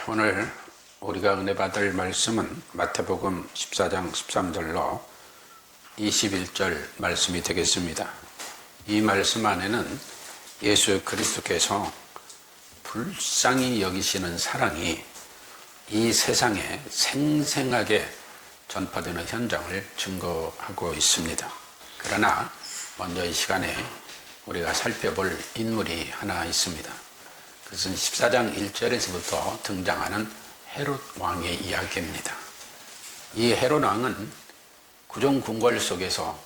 오늘 우리가 은혜 받을 말씀은 마태복음 14장 13절로 21절 말씀이 되겠습니다. 이 말씀 안에는 예수 그리스도께서 불쌍히 여기시는 사랑이 이 세상에 생생하게 전파되는 현장을 증거하고 있습니다. 그러나 먼저 이 시간에 우리가 살펴볼 인물이 하나 있습니다. 그것은 14장 1절에서부터 등장하는 헤롯 왕의 이야기입니다. 이 헤롯 왕은 구정궁궐 속에서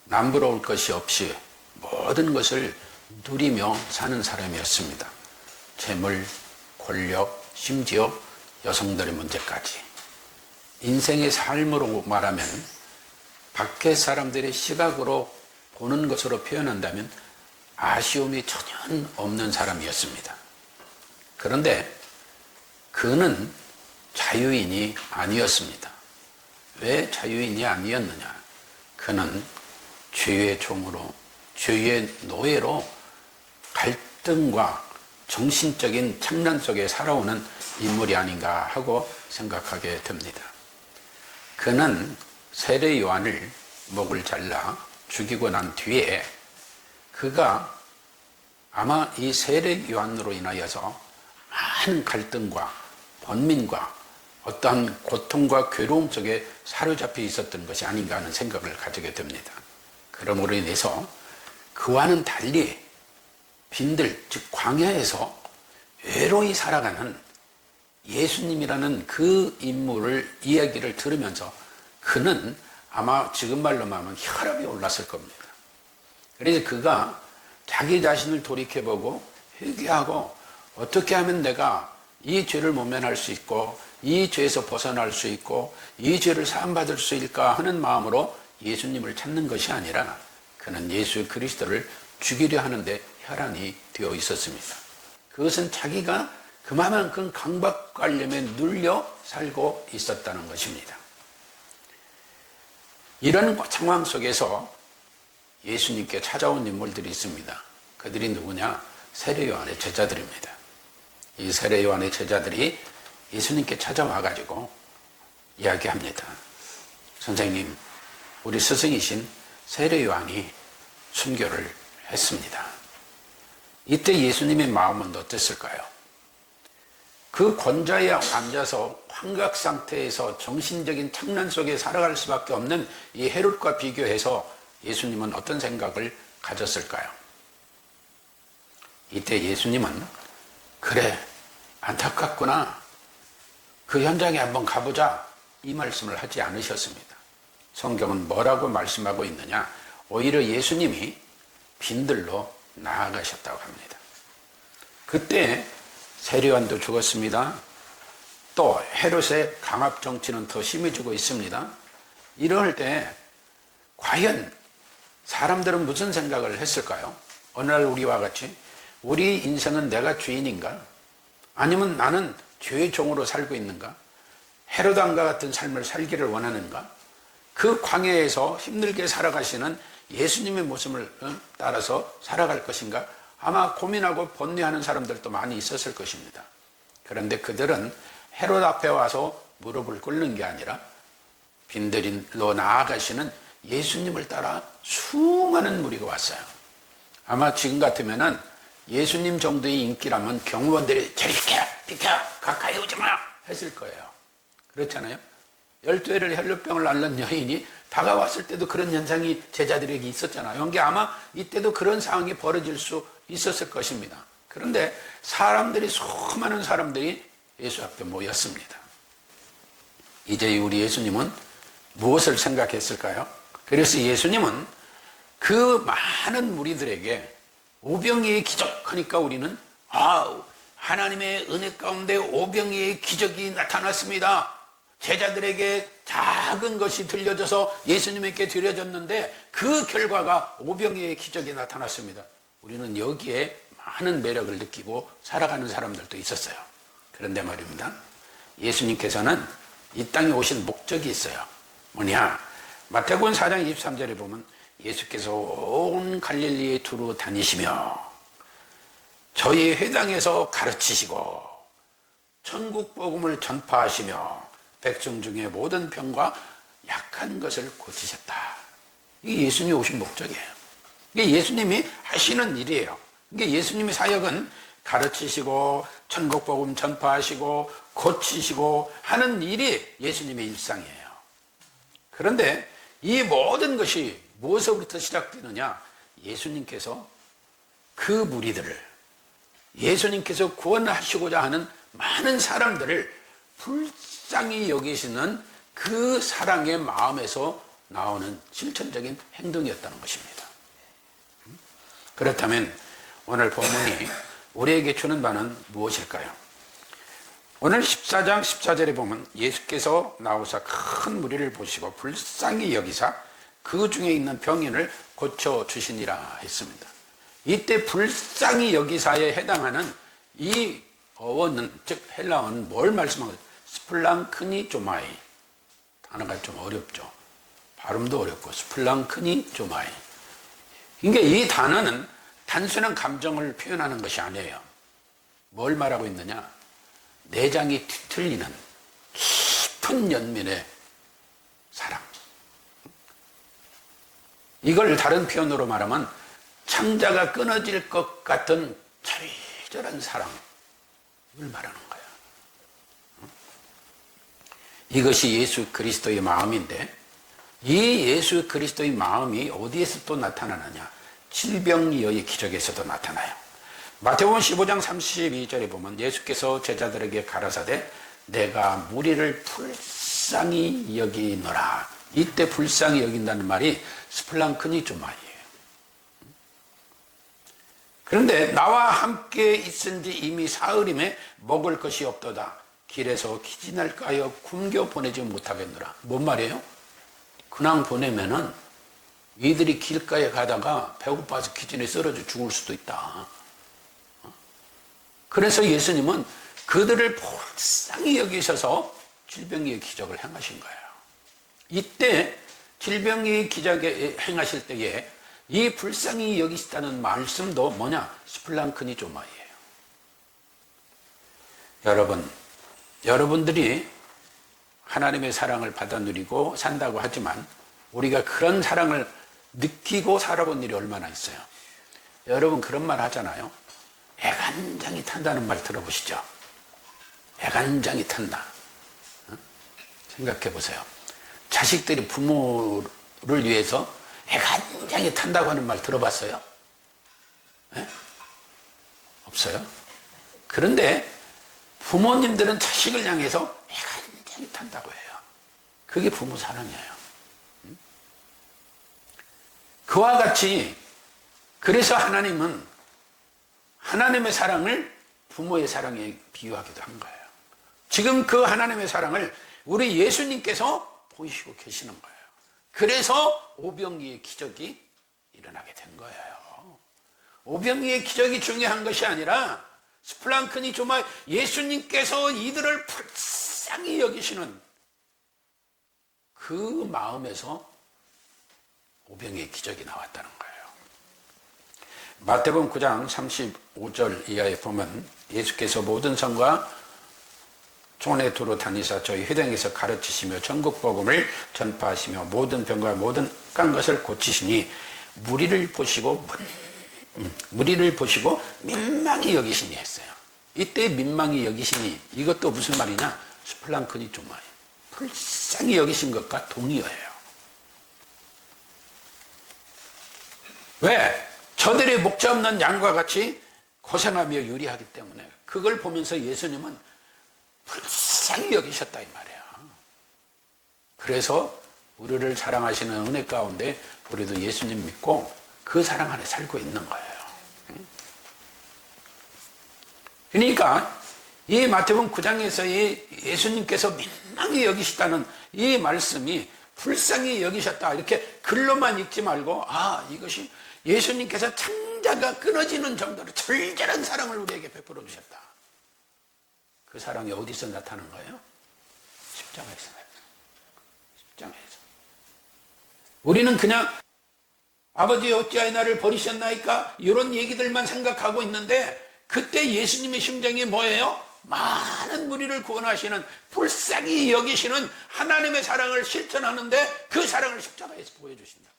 남부러울 것이 없이 모든 것을 누리며 사는 사람이었습니다. 재물, 권력, 심지어 여성들의 문제까지. 인생의 삶으로 말하면 밖의 사람들의 시각으로 보는 것으로 표현한다면 아쉬움이 전혀 없는 사람이었습니다. 그런데 그는 자유인이 아니었습니다. 왜 자유인이 아니었느냐? 그는 죄의 종으로, 죄의 노예로 갈등과 정신적인 착란 속에 살아오는 인물이 아닌가 하고 생각하게 됩니다. 그는 세례 요한을 목을 잘라 죽이고 난 뒤에 그가 아마 이 세례 요한으로 인하여서 많은 갈등과 번민과 어떠한 고통과 괴로움 속에 사로잡혀 있었던 것이 아닌가 하는 생각을 가지게 됩니다. 그러므로 인해서 그와는 달리 빈들, 즉 광야에서 외로이 살아가는 예수님이라는 그 인물을 이야기를 들으면서 그는 아마 지금 말로 말하면 혈압이 올랐을 겁니다. 그래서 그가 자기 자신을 돌이켜보고 회개하고 어떻게 하면 내가 이 죄를 모면할 수 있고 이 죄에서 벗어날 수 있고 이 죄를 사함받을 수 있을까 하는 마음으로 예수님을 찾는 것이 아니라 그는 예수 그리스도를 죽이려 하는데 혈안이 되어 있었습니다. 그것은 자기가 그만큼 강박관념에 눌려 살고 있었다는 것입니다. 이런 상황 속에서 예수님께 찾아온 인물들이 있습니다. 그들이 누구냐? 세례 요한의 제자들입니다. 이 세례 요한의 제자들이 예수님께 찾아와가지고 이야기합니다. 선생님, 우리 스승이신 세례 요한이 순교를 했습니다. 이때 예수님의 마음은 어땠을까요? 그 권좌에 앉아서 환각 상태에서 정신적인 착란 속에 살아갈 수밖에 없는 이 헤롯과 비교해서 예수님은 어떤 생각을 가졌을까요? 이때 예수님은 그래, 안타깝구나. 그 현장에 한번 가보자. 이 말씀을 하지 않으셨습니다. 성경은 뭐라고 말씀하고 있느냐? 오히려 예수님이 빈들로 나아가셨다고 합니다. 그때 세례요한도 죽었습니다. 또 헤롯의 강압 정치는 더 심해지고 있습니다. 이럴 때 과연 사람들은 무슨 생각을 했을까요? 어느 날 우리와 같이 우리 인생은 내가 주인인가? 아니면 나는 죄의 종으로 살고 있는가? 헤롯 왕과 같은 삶을 살기를 원하는가? 그 광야에서 힘들게 살아가시는 예수님의 모습을 따라서 살아갈 것인가? 아마 고민하고 번뇌하는 사람들도 많이 있었을 것입니다. 그런데 그들은 헤롯 앞에 와서 무릎을 꿇는 게 아니라 빈들로 나아가시는 예수님을 따라 수많은 무리가 왔어요. 아마 지금 같으면은 예수님 정도의 인기라면 경호원들이 저리 비켜 가까이 오지 마 했을 거예요. 그렇잖아요. 12회를 혈루병을 앓는 여인이 다가왔을 때도 그런 현상이 제자들에게 있었잖아요. 그러니까 아마 이때도 그런 상황이 벌어질 수 있었을 것입니다. 그런데 수많은 사람들이 예수 앞에 모였습니다. 이제 우리 예수님은 무엇을 생각했을까요? 그래서 예수님은 그 많은 무리들에게 오병이의 기적하니까 우리는 하나님의 은혜 가운데 오병이의 기적이 나타났습니다. 제자들에게 작은 것이 들려져서 예수님에게 드려졌는데 그 결과가 오병이의 기적이 나타났습니다. 우리는 여기에 많은 매력을 느끼고 살아가는 사람들도 있었어요. 그런데 말입니다. 예수님께서는 이 땅에 오신 목적이 있어요. 뭐냐? 마태복음 4장 23절에 보면 예수께서 온 갈릴리에 두루 다니시며 저희 회당에서 가르치시고 천국 복음을 전파하시며 백성 중에 모든 병과 약한 것을 고치셨다. 이게 예수님이 오신 목적이에요. 이게 예수님이 하시는 일이에요. 이게 예수님의 사역은 가르치시고 천국 복음 전파하시고 고치시고 하는 일이 예수님의 일상이에요. 그런데 이 모든 것이 무엇으로부터 시작되느냐? 예수님께서 그 무리들을, 예수님께서 구원하시고자 하는 많은 사람들을 불쌍히 여기시는 그 사랑의 마음에서 나오는 실천적인 행동이었다는 것입니다. 그렇다면 오늘 본문이 우리에게 주는 바는 무엇일까요? 오늘 14장 14절에 보면 예수께서 나오사 큰 무리를 보시고 불쌍히 여기사 그 중에 있는 병인을 고쳐주시니라 했습니다. 이때 불쌍히 여기사에 해당하는 이 어원은, 즉 헬라어는 뭘 말씀하고, 스플랑크니조마이. 단어가 좀 어렵죠. 발음도 어렵고 스플랑크니조마이. 그러니까 이 단어는 단순한 감정을 표현하는 것이 아니에요. 뭘 말하고 있느냐? 내장이 뒤틀리는 깊은 연민의 사랑. 이걸 다른 표현으로 말하면 창자가 끊어질 것 같은 절절한 사랑을 말하는 거예요. 이것이 예수 그리스도의 마음인데, 이 예수 그리스도의 마음이 어디에서 또 나타나느냐? 질병이의 기적에서도 나타나요. 마태복음 15장 32절에 보면 예수께서 제자들에게 가라사대 내가 무리를 불쌍히 여기노라. 이때 불쌍히 여긴다는 말이 스플랑크니조마이에요. 그런데 나와 함께 있은 지 이미 사흘임에 먹을 것이 없도다. 길에서 기진할까 하여 굶겨 보내지 못하겠노라. 뭔 말이에요? 그냥 보내면은 이들이 길가에 가다가 배고파서 기진에 쓰러져 죽을 수도 있다. 그래서 예수님은 그들을 불쌍히 여기셔서 질병의 기적을 행하신 거예요. 이때 질병의 기적을 행하실 때에 이 불쌍히 여기시다는 말씀도 뭐냐? 스플랑크니조마이에요. 여러분들이 하나님의 사랑을 받아 누리고 산다고 하지만 우리가 그런 사랑을 느끼고 살아본 일이 얼마나 있어요? 여러분 그런 말 하잖아요. 애간장이 탄다는 말 들어보시죠? 애간장이 탄다. 생각해 보세요. 자식들이 부모를 위해서 애간장이 탄다고 하는 말 들어봤어요? 네? 없어요? 그런데 부모님들은 자식을 향해서 애간장이 탄다고 해요. 그게 부모 사랑이에요. 그와 같이 그래서 하나님은 하나님의 사랑을 부모의 사랑에 비유하기도 한 거예요. 지금 그 하나님의 사랑을 우리 예수님께서 보이시고 계시는 거예요. 그래서 오병이의 기적이 일어나게 된 거예요. 오병이의 기적이 중요한 것이 아니라 스플랑크니조마이 예수님께서 이들을 불쌍히 여기시는 그 마음에서 오병이의 기적이 나왔다는 거예요. 마태복음 9장 35절 이하에 보면 예수께서 모든 성과 촌에 두루 다니사 저희 회당에서 가르치시며 전국 복음을 전파하시며 모든 병과 모든 깐 것을 고치시니 무리를 보시고 민망히 여기시니 했어요. 이때 민망히 여기시니 이것도 무슨 말이냐? 스플랑크니조마이. 불쌍히 여기신 것과 동의어예요. 왜? 저들의 목자 없는 양과 같이 고생하며 유리하기 때문에 그걸 보면서 예수님은 불쌍히 여기셨다 이 말이야. 그래서 우리를 사랑하시는 은혜 가운데 우리도 예수님 믿고 그 사랑 안에 살고 있는 거예요. 그러니까 이 마태복음 9장에서 이 예수님께서 민망히 여기시다는 이 말씀이 불쌍히 여기셨다 이렇게 글로만 읽지 말고 이것이 예수님께서 창자가 끊어지는 정도로 절절한 사랑을 우리에게 베풀어 주셨다. 그 사랑이 어디서 나타난 거예요? 십자가에서. 십자가에서. 우리는 그냥 아버지 어찌하여 나를 버리셨나이까 이런 얘기들만 생각하고 있는데 그때 예수님의 심정이 뭐예요? 많은 무리를 구원하시는 불쌍히 여기시는 하나님의 사랑을 실천하는데 그 사랑을 십자가에서 보여주신다는 거예요.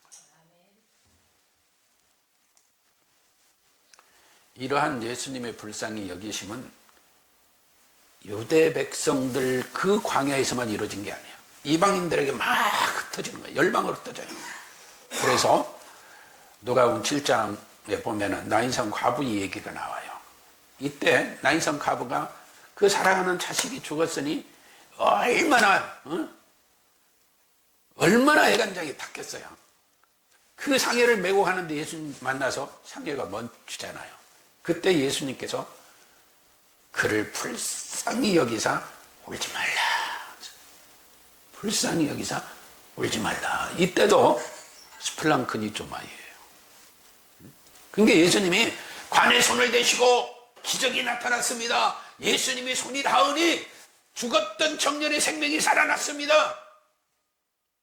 이러한 예수님의 불쌍히 여기심은 유대 백성들 그 광야에서만 이루어진 게 아니에요. 이방인들에게 막 흩어지는 거예요. 열방으로 흩어져요. 그래서 누가복음 7장에 보면은 나인성 과부의 얘기가 나와요. 이때 나인성 과부가 그 사랑하는 자식이 죽었으니 얼마나 애간장이 탔겠어요. 그 상해를 메고 가는데 예수님 만나서 상해가 멈추잖아요. 그때 예수님께서 그를 불쌍히 여기사 울지 말라. 불쌍히 여기사 울지 말라. 이때도 스플랑크니조마이에요. 그러니까 예수님이 관에 손을 대시고 기적이 나타났습니다. 예수님이 손이 닿으니 죽었던 청년의 생명이 살아났습니다.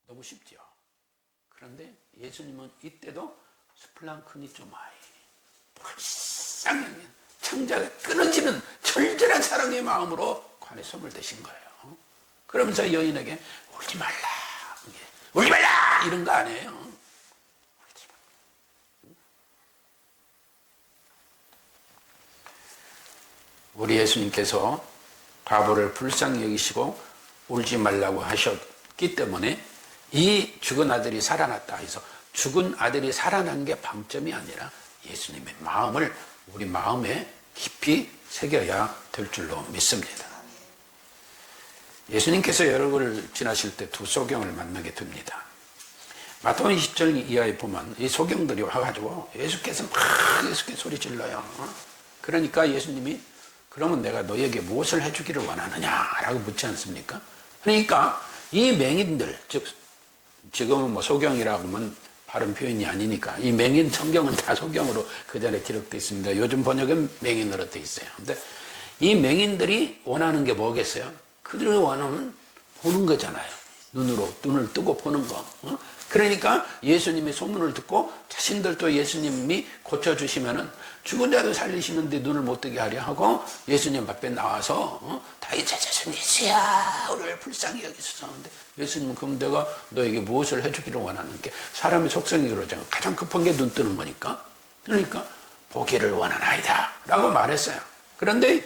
너무 쉽죠. 그런데 예수님은 이때도 스플랑크니조마이, 불쌍히 창자가 끊어지는 절절한 사랑의 마음으로 관에 손을 대신 거예요. 그러면서 여인에게 울지 말라, 울지 말라 이런 거 아니에요. 우리 예수님께서 과부를 불쌍히 여기시고 울지 말라고 하셨기 때문에 이 죽은 아들이 살아났다 해서 죽은 아들이 살아난 게 방점이 아니라 예수님의 마음을 우리 마음에 깊이 새겨야 될 줄로 믿습니다. 예수님께서 여러분을 지나실 때 두 소경을 만나게 됩니다. 마태복음 20장 이하에 보면 이 소경들이 와가지고 예수께서 소리 질러요. 그러니까 예수님이 그러면 내가 너에게 무엇을 해주기를 원하느냐라고 묻지 않습니까? 그러니까 이 맹인들, 즉 지금은 뭐 소경이라고 하면 바른 표현이 아니니까 이 맹인 성경은 다 소경으로 그 전에 기록되어 있습니다. 요즘 번역은 맹인으로 되어 있어요. 근데 이 맹인들이 원하는 게 뭐겠어요? 그들이 원하는 보는 거잖아요. 눈을 뜨고 보는 거. 그러니까 예수님의 소문을 듣고 자신들도 예수님이 고쳐주시면은 죽은 자도 살리시는데 눈을 못 뜨게 하려 하고 예수님 앞에 나와서 다윗의 자손 예수야 우리를 불쌍히 여기소서 하는데 예수님은 그럼 내가 너에게 무엇을 해주기를 원하는 게 사람의 속성이 그러잖아요. 가장 급한 게 눈 뜨는 거니까. 그러니까 보기를 원하나이다 라고 말했어요. 그런데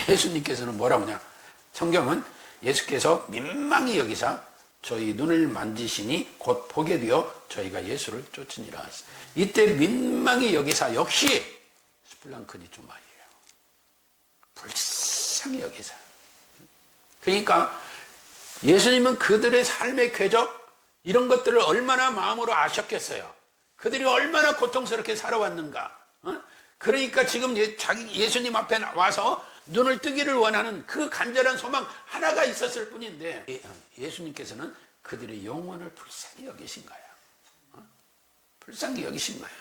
예수님께서는 뭐라고 하냐. 성경은 예수께서 민망히 여기사 저희 눈을 만지시니 곧 보게 되어 저희가 예수를 쫓으니라. 이때 민망히 여기사 역시 스플랑크니조마이에요. 불쌍히 여기사. 그러니까 예수님은 그들의 삶의 궤적 이런 것들을 얼마나 마음으로 아셨겠어요. 그들이 얼마나 고통스럽게 살아왔는가. 그러니까 지금 예수님 앞에 와서 눈을 뜨기를 원하는 그 간절한 소망 하나가 있었을 뿐인데 예수님께서는 그들의 영혼을 불쌍히 여기신 거예요. 불쌍히 여기신 거예요.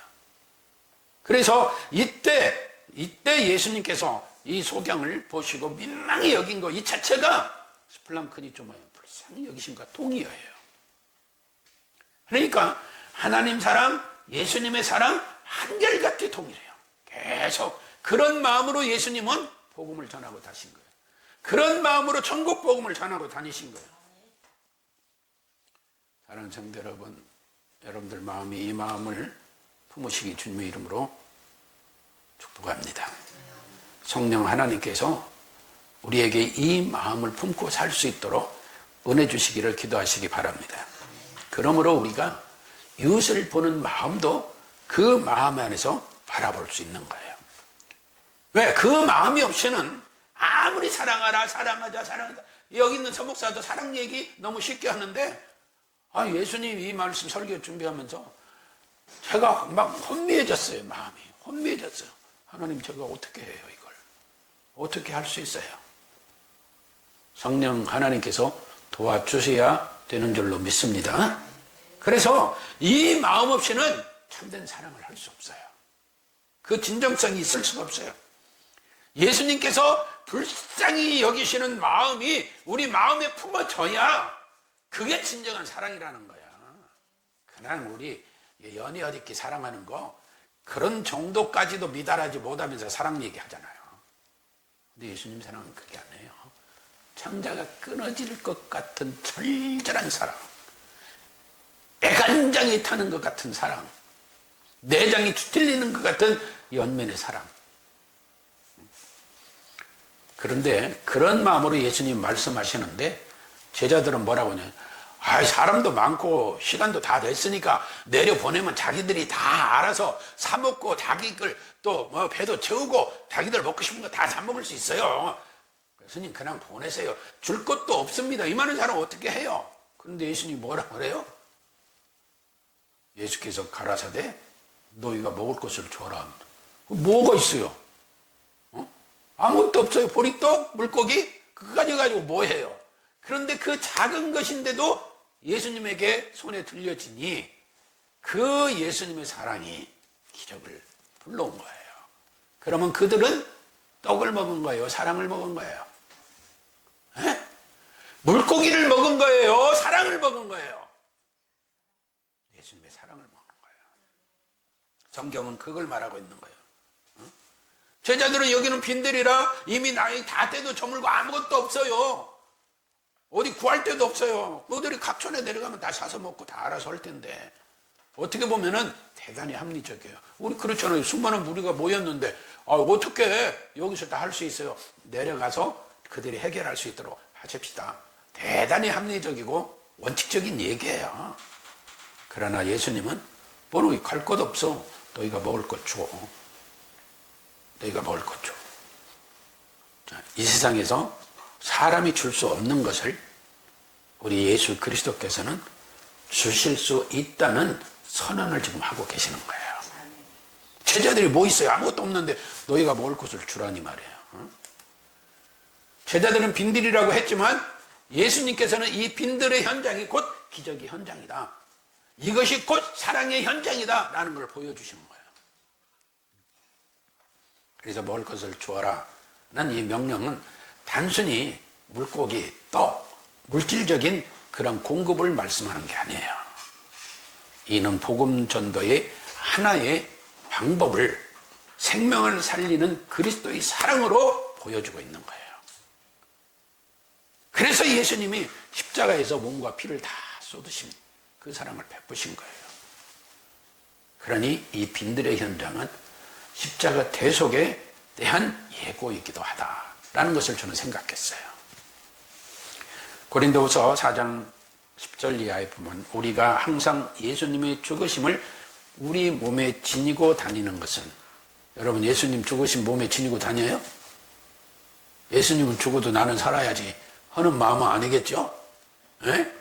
그래서 이때 예수님께서 이 소경을 보시고 민망히 여긴 거 이 자체가 스플랑크니조마이 불쌍히 여기신 것과 동의어예요. 그러니까 하나님 사랑, 예수님의 사랑 한결같이 동일해요. 계속 그런 마음으로 예수님은 복음을 전하고 다신 거예요. 그런 마음으로 천국 복음을 전하고 다니신 거예요. 사랑하는 성도 여러분, 여러분들 마음이 이 마음을 품으시기 주님의 이름으로 축복합니다. 성령 하나님께서 우리에게 이 마음을 품고 살 수 있도록 은혜 주시기를 기도하시기 바랍니다. 그러므로 우리가 이웃을 보는 마음도 그 마음 안에서 바라볼 수 있는 거예요. 왜? 그 마음이 없이는 아무리 사랑하자 여기 있는 서목사도 사랑 얘기 너무 쉽게 하는데 예수님 이 말씀 설교 준비하면서 제가 막 혼미해졌어요. 마음이 혼미해졌어요. 하나님 제가 어떻게 해요 이걸? 어떻게 할 수 있어요? 성령 하나님께서 도와주셔야 되는 줄로 믿습니다. 그래서 이 마음 없이는 참된 사랑을 할 수 없어요. 그 진정성이 있을 수가 없어요. 예수님께서 불쌍히 여기시는 마음이 우리 마음에 품어져야 그게 진정한 사랑이라는 거야. 그냥 우리 연애 어렵게 사랑하는 거 그런 정도까지도 미달하지 못하면서 사랑 얘기하잖아요. 근데 예수님 사랑은 그게 아니에요. 창자가 끊어질 것 같은 절절한 사랑, 애간장이 타는 것 같은 사랑, 내장이 뒤틀리는 것 같은 연민의 사랑. 그런데 그런 마음으로 예수님 말씀하시는데 제자들은 뭐라고 하냐, 사람도 많고 시간도 다 됐으니까 내려보내면 자기들이 다 알아서 사 먹고 자기들 또 뭐 배도 채우고 자기들 먹고 싶은 거 다 사 먹을 수 있어요. 예수님 그냥 보내세요. 줄 것도 없습니다. 이 많은 사람 어떻게 해요? 그런데 예수님이 뭐라고 그래요? 예수께서 가라사대 너희가 먹을 것을 줘라. 뭐가 있어요? 아무것도 없어요. 보리떡, 물고기 그거 가지고 뭐 해요? 그런데 그 작은 것인데도 예수님에게 손에 들려지니 그 예수님의 사랑이 기적을 불러온 거예요. 그러면 그들은 떡을 먹은 거예요? 사랑을 먹은 거예요? 에? 물고기를 먹은 거예요? 사랑을 먹은 거예요? 예수님의 사랑을 먹은 거예요. 성경은 그걸 말하고 있는 거예요. 제자들은 여기는 빈들이라 이미 나이 다 때도 저물고 아무것도 없어요. 어디 구할 데도 없어요. 너희들이 각촌에 내려가면 다 사서 먹고 다 알아서 할 텐데. 어떻게 보면은 대단히 합리적이에요. 우리 그렇잖아요. 수많은 무리가 모였는데 어떻게 여기서 다 할 수 있어요? 내려가서 그들이 해결할 수 있도록 하십시다. 대단히 합리적이고 원칙적인 얘기예요. 그러나 예수님은 너희 갈 것 없어. 너희가 먹을 것 줘. 너희가 먹을 것 줘. 자, 이 세상에서 사람이 줄 수 없는 것을 우리 예수 그리스도께서는 주실 수 있다는 선언을 지금 하고 계시는 거예요. 제자들이 뭐 있어요? 아무것도 없는데 너희가 먹을 것을 주라니 말이에요. 제자들은 빈들이라고 했지만 예수님께서는 이 빈들의 현장이 곧 기적의 현장이다. 이것이 곧 사랑의 현장이다 라는 걸 보여주시는 거예요. 그래서 먹을 것을 주어라 난 이 명령은 단순히 물고기, 떡, 물질적인 그런 공급을 말씀하는 게 아니에요. 이는 복음 전도의 하나의 방법을 생명을 살리는 그리스도의 사랑으로 보여주고 있는 거예요. 그래서 예수님이 십자가에서 몸과 피를 다 쏟으신 그 사랑을 베푸신 거예요. 그러니 이 빈들의 현장은 십자가 대속에 대한 예고이기도 하다라는 것을 저는 생각했어요. 고린도후서 4장 10절 이하에 보면 우리가 항상 예수님의 죽으심을 우리 몸에 지니고 다니는 것은, 여러분 예수님 죽으신 몸에 지니고 다녀요? 예수님은 죽어도 나는 살아야지 하는 마음은 아니겠죠? 네?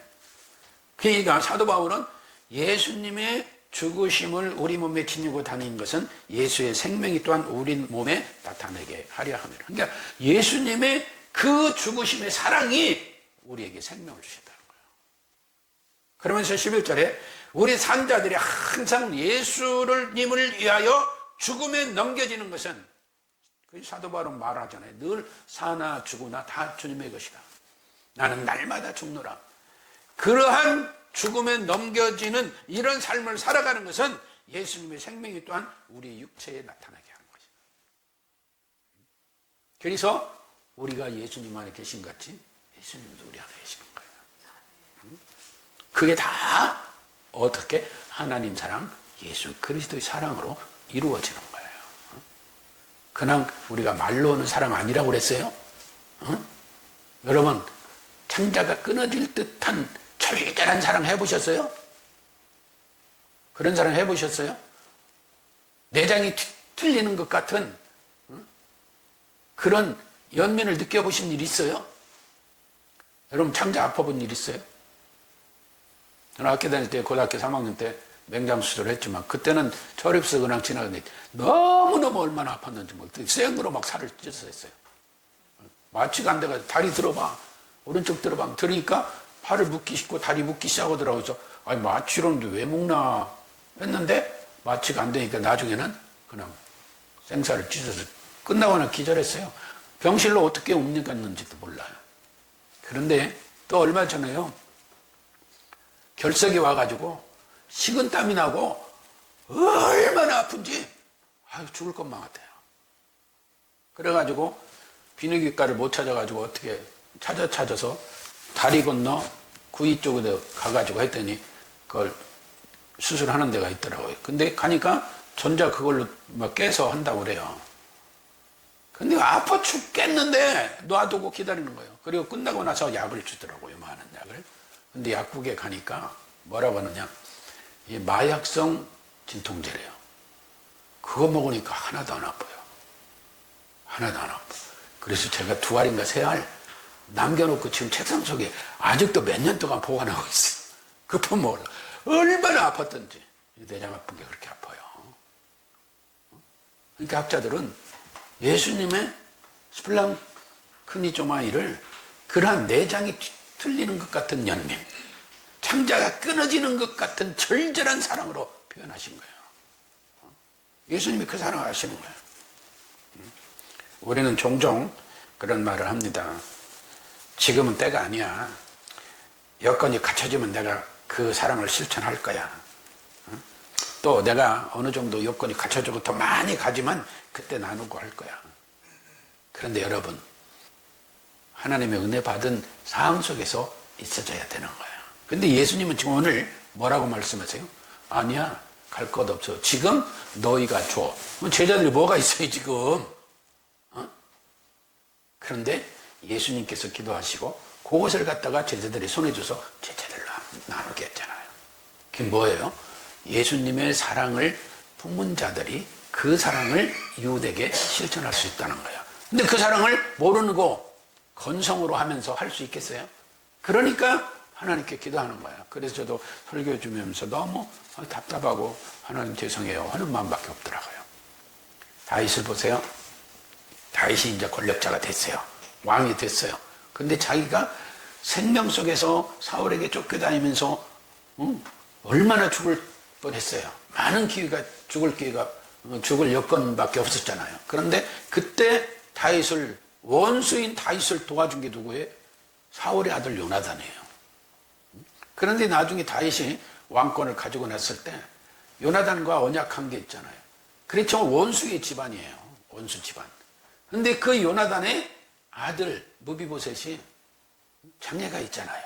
그러니까 사도 바울은 예수님의 죽으심을 우리 몸에 지니고 다니는 것은 예수의 생명이 또한 우리 몸에 나타나게 하려 함이라. 그러니까 예수님의 그 죽으심의 사랑이 우리에게 생명을 주셨다는 거예요. 그러면서 11절에 우리 산자들이 항상 예수님을 위하여 죽음에 넘겨지는 것은, 그 사도 바울은 말하잖아요. 늘 사나 죽으나 다 주님의 것이다. 나는 날마다 죽노라. 그러한 죽음에 넘겨지는 이런 삶을 살아가는 것은 예수님의 생명이 또한 우리 육체에 나타나게 하는 것이다. 그래서 우리가 예수님 안에 계신 것 같이 예수님도 우리 안에 계시는 거예요. 그게 다 어떻게 하나님 사랑, 예수 그리스도의 사랑으로 이루어지는 거예요. 그냥 우리가 말로는 사랑 아니라고 그랬어요? 여러분 창자가 끊어질 듯한 절절한 사랑 해보셨어요? 그런 사랑 해보셨어요? 내장이 틀리는 것 같은 그런 연민을 느껴보신 일 있어요? 여러분 창자 아파본 일 있어요? 저는 학교 다닐 때 고등학교 3학년 때 맹장 수술을 했지만 그때는 철입서 그냥 지나갔는데 너무너무 얼마나 아팠는지 모르겠어요. 생으로 막 살을 찢어서 했어요. 마취가 안 돼가지고 다리 들어봐, 오른쪽 들어봐, 들으니까 팔을 묶기 쉽고 다리 묶기 시작하더라고요. 그래서 아니 마취로는데 왜 묶나 했는데 마취가 안 되니까 나중에는 그냥 생살을 찢어서 끝나거나 기절했어요. 병실로 어떻게 옮겨갔는지도 몰라요. 그런데 또 얼마 전에요, 결석이 와가지고 식은땀이 나고 얼마나 아픈지 죽을 것만 같아요. 그래가지고 비뇨기과를 못 찾아가지고 어떻게 찾아서 다리 건너 구이 쪽으로 가가지고 했더니 그걸 수술하는 데가 있더라고요. 근데 가니까 전자 그걸로 막 깨서 한다고 그래요. 근데 아파 죽겠는데 놔두고 기다리는 거예요. 그리고 끝나고 나서 약을 주더라고요. 많은 약을. 근데 약국에 가니까 뭐라고 하느냐. 이 마약성 진통제래요. 그거 먹으니까 하나도 안 아파요. 하나도 안 아파. 그래서 제가 2알인가 3알 남겨놓고 지금 책상 속에 아직도 몇 년 동안 보관하고 있어요. 급한 먹으려. 얼마나 아팠던지. 내장 아픈 게 그렇게 아파요. 그러니까 학자들은 예수님의 스플랑크니조마이를 그러한 내장이 틀리는 것 같은 연민, 창자가 끊어지는 것 같은 절절한 사랑으로 표현하신 거예요. 예수님이 그 사랑을 하시는 거예요. 우리는 종종 그런 말을 합니다. 지금은 때가 아니야. 여건이 갖춰지면 내가 그 사랑을 실천할 거야. 또 내가 어느 정도 여건이 갖춰지고 더 많이 가지만 그때 나누고 할 거야. 그런데 여러분, 하나님의 은혜 받은 상황 속에서 있어져야 되는 거야. 근데 예수님은 지금 오늘 뭐라고 말씀하세요? 아니야, 갈 것 없어. 지금 너희가 줘. 제자들이 뭐가 있어요 지금? 그런데 예수님께서 기도하시고 그것을 갖다가 제자들이 손에 줘서 제자들로 나누게 했잖아요. 그게 뭐예요? 예수님의 사랑을 품은 자들이 그 사랑을 이웃에게 실천할 수 있다는 거예요. 근데 그 사랑을 모르고 건성으로 하면서 할 수 있겠어요? 그러니까 하나님께 기도하는 거예요. 그래서 저도 설교 주면서 너무 답답하고 하나님 죄송해요 하는 마음밖에 없더라고요. 다윗을 보세요. 다윗이 이제 권력자가 됐어요. 왕이 됐어요. 근데 자기가 생명 속에서 사울에게 쫓겨다니면서 얼마나 죽을 뻔했어요. 많은 기회가 죽을 여건밖에 없었잖아요. 그런데 그때 다윗을 원수인 다윗을 도와준 게 누구예요? 사울의 아들 요나단이에요. 그런데 나중에 다윗이 왕권을 가지고 났을 때 요나단과 언약한 게 있잖아요. 그렇죠. 원수의 집안이에요. 원수 집안. 근데 그 요나단의 아들 무비보셋이 장애가 있잖아요.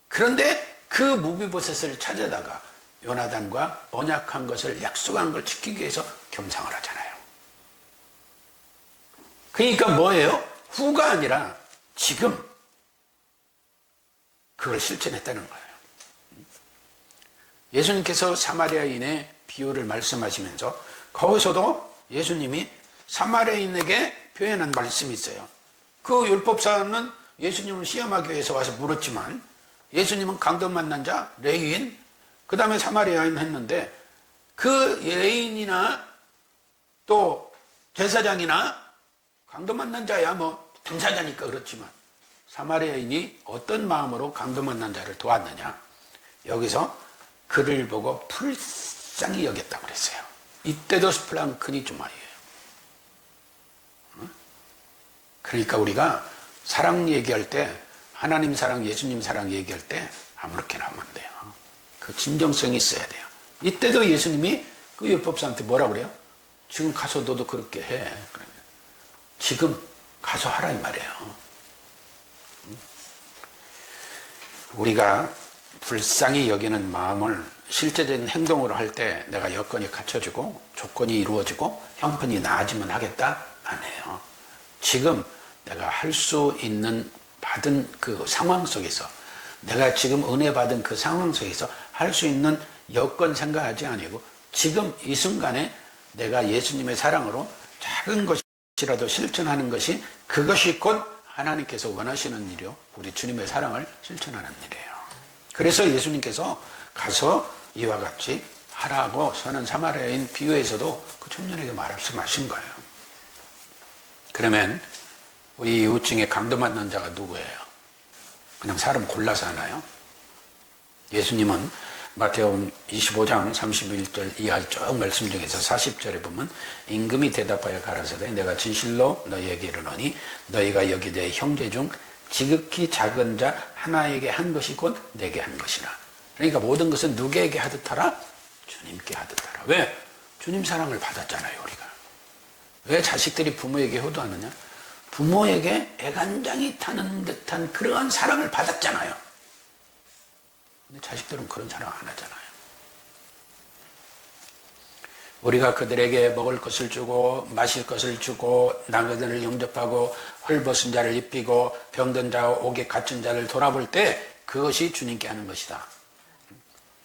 그런데 그 무비보셋을 찾아다가 요나단과 언약한 것을 약속한 걸 지키기 위해서 겸상을 하잖아요. 그러니까 뭐예요? 후가 아니라 지금 그걸 실천했다는 거예요. 예수님께서 사마리아인의 비유를 말씀하시면서 거기서도 예수님이 사마리아인에게 표현한 말씀이 있어요. 그 율법사는 예수님을 시험하기 위해서 와서 물었지만 예수님은 강도 만난 자, 레위인, 그 다음에 사마리아인 했는데 그 레위인이나 또 제사장이나 강도 만난 자야 뭐 당사자니까 그렇지만 사마리아인이 어떤 마음으로 강도 만난 자를 도왔느냐. 여기서 그를 보고 불쌍히 여겼다고 그랬어요. 이때도 스플랑크니조마이에요. 그러니까 우리가 사랑 얘기할 때 하나님 사랑, 예수님 사랑 얘기할 때 아무렇게나 하면 안 돼요. 그 진정성이 있어야 돼요. 이때도 예수님이 그 율법사한테 뭐라 그래요? 지금 가서 너도 그렇게 해. 지금 가서 하라 이 말이에요. 우리가 불쌍히 여기는 마음을 실제적인 행동으로 할 때 내가 여건이 갖춰지고 조건이 이루어지고 형편이 나아지면 하겠다? 아니에요. 지금 내가 할 수 있는 받은 그 상황 속에서 내가 지금 은혜 받은 그 상황 속에서 할 수 있는 여건 생각하지 아니고 지금 이 순간에 내가 예수님의 사랑으로 작은 것이라도 실천하는 것이 그것이 곧 하나님께서 원하시는 일이요. 우리 주님의 사랑을 실천하는 일이에요. 그래서 예수님께서 가서 이와 같이 하라고 선한 사마리아인 비유에서도 그 청년에게 말씀하신 거예요. 그러면 우리 이웃 중에 강도 만난 자가 누구예요? 그냥 사람 골라서 하나요? 예수님은 마태복음 25장 31절 이하 쭉 말씀 중에서 40절에 보면 임금이 대답하여 가라사대 내가 진실로 너희에게 이르노니 너희가 여기 내 형제 중 지극히 작은 자 하나에게 한 것이 곧 내게 한 것이라. 그러니까 모든 것은 누구에게 하듯 하라? 주님께 하듯 하라. 왜? 주님 사랑을 받았잖아요 우리가. 왜 자식들이 부모에게 효도하느냐? 부모에게 애간장이 타는 듯한 그러한 사랑을 받았잖아요. 근데 자식들은 그런 사랑 안 하잖아요. 우리가 그들에게 먹을 것을 주고 마실 것을 주고 나그네를 영접하고 헐벗은 자를 입히고 병든 자와 옥에 갇힌 자를 돌아볼 때 그것이 주님께 하는 것이다.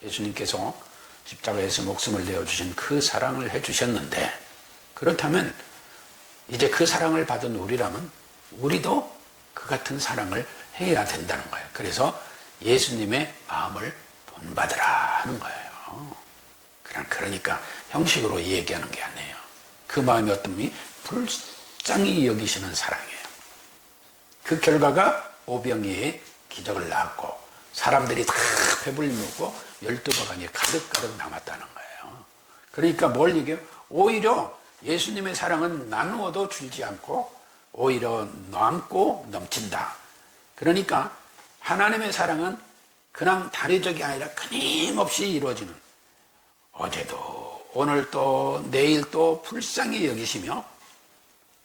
예수님께서 십자가에서 목숨을 내어주신 그 사랑을 해주셨는데, 그렇다면 이제 그 사랑을 받은 우리라면 우리도 그 같은 사랑을 해야 된다는 거예요. 그래서 예수님의 마음을 본받으라 하는 거예요. 그러니까 형식으로 얘기하는 게 아니에요. 그 마음이 어떤 미 불쌍히 여기시는 사랑이에요. 그 결과가 오병이의 기적을 낳았고 사람들이 다 배불리 먹고 12바가니에 가득가득 남았다는 거예요. 그러니까 뭘 얘기해요? 오히려 예수님의 사랑은 나누어도 줄지 않고 오히려 남고 넘친다. 그러니까 하나님의 사랑은 그냥 단회적이 아니라 끊임없이 이루어지는, 어제도 오늘도 내일도 불쌍히 여기시며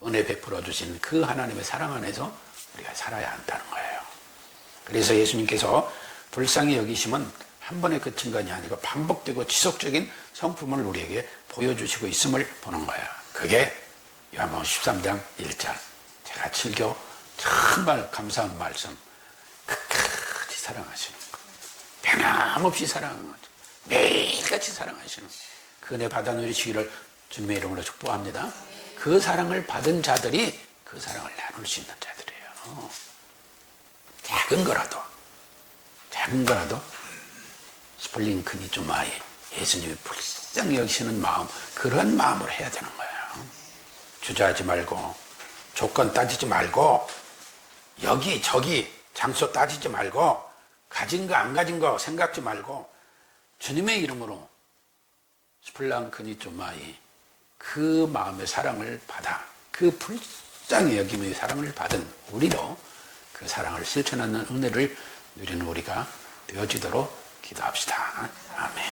은혜 베풀어 주신 그 하나님의 사랑 안에서 우리가 살아야 한다는 거예요. 그래서 예수님께서 불쌍히 여기심은 한 번에 그친 것이 아니고 반복되고 지속적인 성품을 우리에게 보여주시고 있음을 보는 거예요. 그게 요한복음 13장 1절. 제가 즐겨 정말 감사한 말씀. 끝까지 사랑하시는 것. 변함없이 사랑하는 것. 매일같이 사랑하시는 그 은혜 받아 누리시기를 주님의 이름으로 축복합니다. 그 사랑을 받은 자들이 그 사랑을 나눌 수 있는 자들이에요. 작은 거라도 스플링크니 좀 아이 예수님이 불쌍히 여기시는 마음, 그런 마음으로 해야 되는 거예요. 주저하지 말고 조건 따지지 말고 여기 저기 장소 따지지 말고 가진 거 안 가진 거 생각지 말고 주님의 이름으로 스플랑크니 좀 아이 그 마음의 사랑을 받아 그 불쌍히 여김의 사랑을 받은 우리도 그 사랑을 실천하는 은혜를 누리는 우리가 되어지도록 기도합시다. 아멘.